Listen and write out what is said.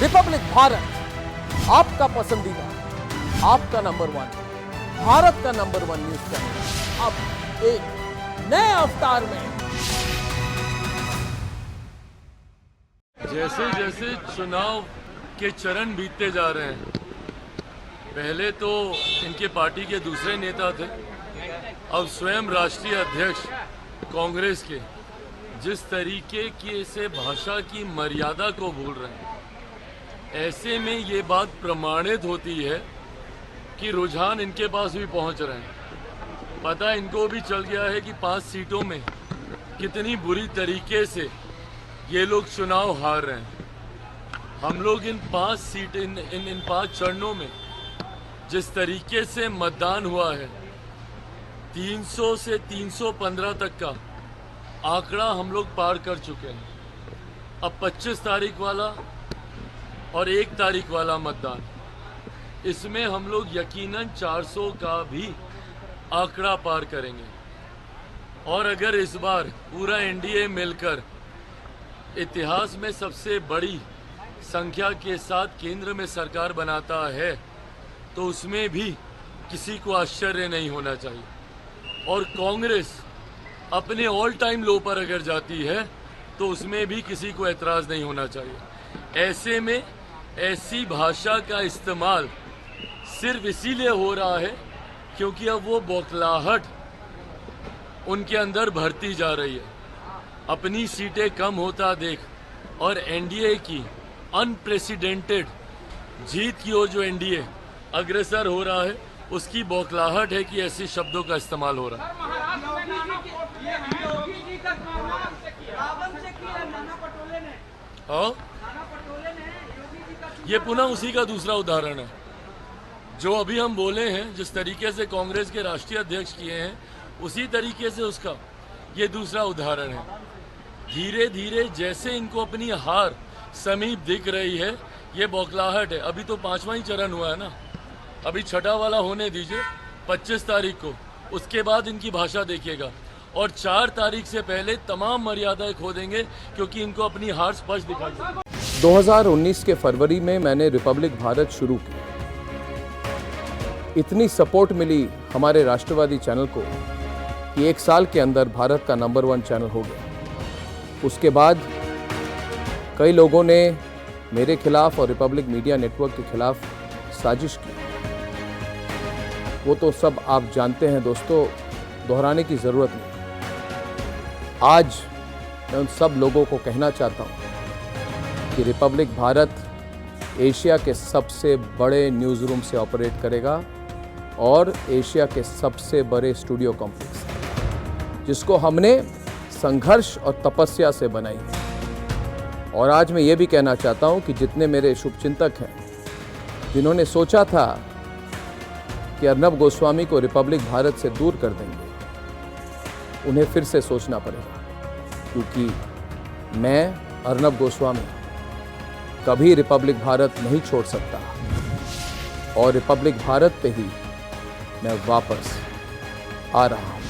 Republic Bharat, आपका पसंदीदा, आपका नंबर 1, भारत का नंबर 1 न्यूज चैनल अब एक नए अवतार में। जैसे जैसे चुनाव के चरण बीतते जा रहे हैं, पहले तो इनके पार्टी के दूसरे नेता थे, अब स्वयं राष्ट्रीय अध्यक्ष कांग्रेस के जिस तरीके की से भाषा की मर्यादा को भूल रहे हैं, ऐसे में ये बात प्रमाणित होती है कि रुझान इनके पास भी पहुंच रहे हैं। पता इनको भी चल गया है कि 5 सीटों में कितनी बुरी तरीके से ये लोग चुनाव हार रहे हैं। हम लोग इन 5 सीट इन 5 चरणों में जिस तरीके से मतदान हुआ है, 300 से 315 तक का आंकड़ा हम लोग पार कर चुके हैं। अब 25 तारीख वाला और 1 तारीख वाला मतदान, इसमें हम लोग यकीनन 400 का भी आंकड़ा पार करेंगे। और अगर इस बार पूरा एनडीए मिलकर इतिहास में सबसे बड़ी संख्या के साथ केंद्र में सरकार बनाता है, तो उसमें भी किसी को आश्चर्य नहीं होना चाहिए। और कांग्रेस अपने ऑल टाइम लो पर अगर जाती है, तो उसमें भी किसी को एतराज़ नहीं होना चाहिए। ऐसे में ऐसी भाषा का इस्तेमाल सिर्फ इसीलिए हो रहा है क्योंकि अब वो बौखलाहट उनके अंदर भरती जा रही है। अपनी सीटें कम होता देख और एनडीए की अनप्रेसिडेंटेड जीत की ओर जो एनडीए अग्रसर हो रहा है, उसकी बौखलाहट है कि ऐसे शब्दों का इस्तेमाल हो रहा है। ये पुनः उसी का दूसरा उदाहरण है जो अभी हम बोले हैं। जिस तरीके से कांग्रेस के राष्ट्रीय अध्यक्ष किए हैं, उसी तरीके से उसका ये दूसरा उदाहरण है। धीरे धीरे जैसे इनको अपनी हार समीप दिख रही है, ये बौखलाहट है। अभी तो 5वां ही चरण हुआ है ना, अभी 6ठा वाला होने दीजिए 25 तारीख को, उसके बाद इनकी भाषा देखिएगा। और 4 तारीख से पहले तमाम मर्यादाएं खो देंगे क्योंकि इनको अपनी हार स्पष्ट दिखाई। 2019 के फरवरी में मैंने रिपब्लिक भारत शुरू की। इतनी सपोर्ट मिली हमारे राष्ट्रवादी चैनल को कि 1 साल के अंदर भारत का नंबर 1 चैनल हो गया। उसके बाद कई लोगों ने मेरे खिलाफ और रिपब्लिक मीडिया नेटवर्क के खिलाफ साजिश की। वो तो सब आप जानते हैं दोस्तों, दोहराने की ज़रूरत नहीं। आज मैं उन सब लोगों को कहना चाहता हूँ कि रिपब्लिक भारत एशिया के सबसे बड़े न्यूज़ रूम से ऑपरेट करेगा और एशिया के सबसे बड़े स्टूडियो कॉम्प्लेक्स, जिसको हमने संघर्ष और तपस्या से बनाई। और आज मैं ये भी कहना चाहता हूँ कि जितने मेरे शुभचिंतक हैं, जिन्होंने सोचा था कि अर्नब गोस्वामी को रिपब्लिक भारत से दूर कर देंगे, उन्हें फिर से सोचना पड़ेगा, क्योंकि मैं अर्नब गोस्वामी कभी रिपब्लिक भारत नहीं छोड़ सकता और रिपब्लिक भारत पे ही मैं वापस आ रहा हूँ।